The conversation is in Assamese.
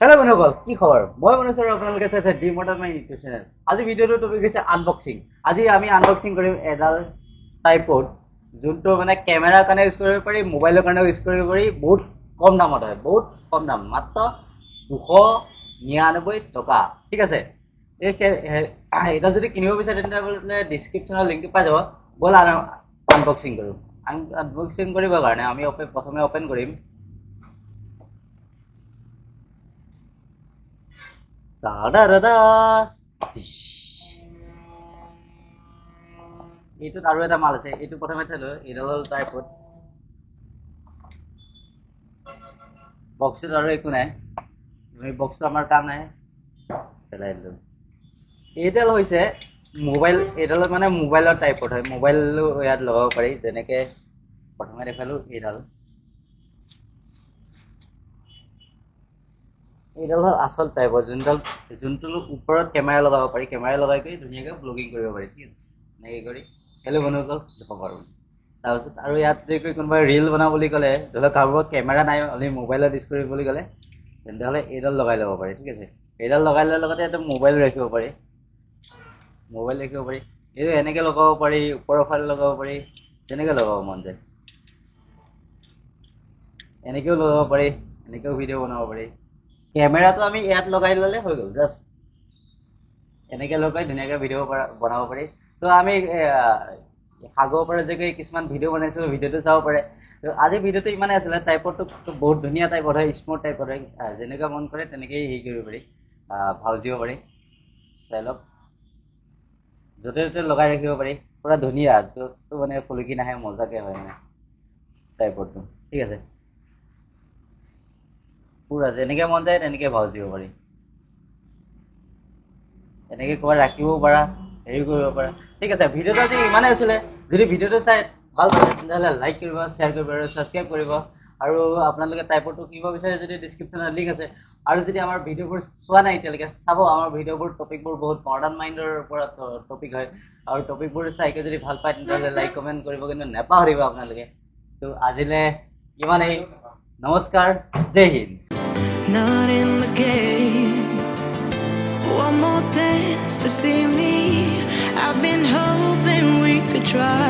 হেল্ল' বন্ধুসকল, কি খবৰ? মই মনোজ আৰু আপোনালোকে চাইছে D modern my YouTube channel. আজি ভিডিঅ'টো টপিক হৈছে আনবক্সিং। আজি আমি আনবক্সিং কৰিম এডাল ট্ৰাইপড, যোনটো মানে কেমেৰাৰ কাৰণে ইউজ কৰিব পাৰি, মোবাইলৰ কাৰণেও ইউজ কৰিব পাৰি। বহুত কম দামত হয়, বহুত কম দাম, মাত্ৰ 299 টকা। ঠিক আছে, এডাল যদি কিনিব বিচাৰে তেন্তে ডিছক্ৰিপশ্যনৰ লিংকটো পাই যাব। ব'ল আনবক্সিং কৰোঁ। আনবক্সিং কৰিবৰ কাৰণে আমি প্ৰথমে অ'পেন কৰিম। এইটোত আৰু এটা মাল আছে, এইটো প্ৰথমে থলো। এইডাল হ'ল ট্ৰাইপড। বক্সটোত আৰু একো নাই, বক্সটো আমাৰ কাম নাই, পেলাই দিলো। এইডাল হৈছে মোবাইল, এইডাল মানে মোবাইলৰ ট্ৰাইপড হয়। মোবাইলো ইয়াত লগাব পাৰি, যেনেকে প্ৰথমে দেখালো। এইডাল হ'ল আচল টাইপৰ, যোনটো ওপৰত কেমেৰা লগাব পাৰি। কেমেৰা লগাই কৰি ধুনীয়াকৈ ব্লগিং কৰিব পাৰি। ঠিক আছে, এনেকৈ কৰি হেল্ল' বন্ধুসকল দেখক আৰু। তাৰপিছত আৰু ইয়াত যদি কোনোবাই ৰিল বনাওঁ বুলি ক'লে, ধৰি লওক কাৰোবাৰ কেমেৰা নাই, অনলি মোবাইলত ইউজ কৰিম বুলি ক'লে, তেন্তেহ'লে এইডাল লগাই ল'ব পাৰি। ঠিক আছে, এইডাল লগাই লোৱাৰ লগতে এইটো মোবাইল ৰাখিব পাৰি। এইটো এনেকৈ লগাব পাৰি, ওপৰৰ ফালে লগাব পাৰি, যেনেকৈ লগাব মন যায়। এনেকৈও লগাব পাৰি, এনেকৈও ভিডিঅ' বনাব পাৰি। কেমেৰাটো আমি ইয়াত লগাই ল'লে হৈ গ'ল। জাষ্ট এনেকৈ লগাই ধুনীয়াকৈ ভিডিঅ' বনাব পাৰি। তো আমি সাগৰৰ পৰা যে কিছুমান ভিডিঅ' বনাইছিলোঁ, ভিডিঅ'টো চাব পাৰে। তো আজি ভিডিঅ'টো ইমানেই আছিলে। টাইপডটো বহুত ধুনীয়া টাইপত হয়, স্মুথ টাইপত হয়। যেনেকুৱা মন কৰে তেনেকৈয়ে হেৰি কৰিব পাৰি, ভাউজ দিব পাৰি। চাই লওক, য'তে ত'তে লগাই ৰাখিব পাৰি। পূৰা ধুনীয়া, য'তটো মানে ফুলকি নাহে, মজাকৈ হয় মানে টাইপডটো। ঠিক আছে, পূৰা যেনেকৈ মন যায় তেনেকৈ ভাউজ দিব পাৰি। এনেকৈ ক'ৰবাত ৰাখিবও পাৰা, হেৰি কৰিব পাৰা। ঠিক আছে, ভিডিঅ'টো আজি ইমানেই আছিলে। যদি ভিডিঅ'টো চাই ভাল পালে তেতিয়াহ'লে লাইক কৰিব, শ্বেয়াৰ কৰিব আৰু ছাবস্ক্ৰাইব কৰিব। আৰু আপোনালোকে টাইপডটো কিনিব বিচাৰে যদি ডিছক্ৰিপশ্যনত লিংক আছে। আৰু যদি আমাৰ ভিডিঅ'বোৰ চোৱা নাই এতিয়ালৈকে, চাব। আমাৰ ভিডিঅ'বোৰ টপিকবোৰ বহুত মডাৰ্ণ মাইণ্ডৰ ওপৰত টপিক হয়। আৰু টপিকবোৰ চাইকৈ যদি ভাল পায় তেতিয়াহ'লে লাইক কমেণ্ট কৰিব কিন্তু নাপাহৰিব আপোনালোকে। তো আজিলৈ ইমানেই। নমস্কাৰ, জয় Hind. Not in the game. One more dance to see me. I've been hoping we could try.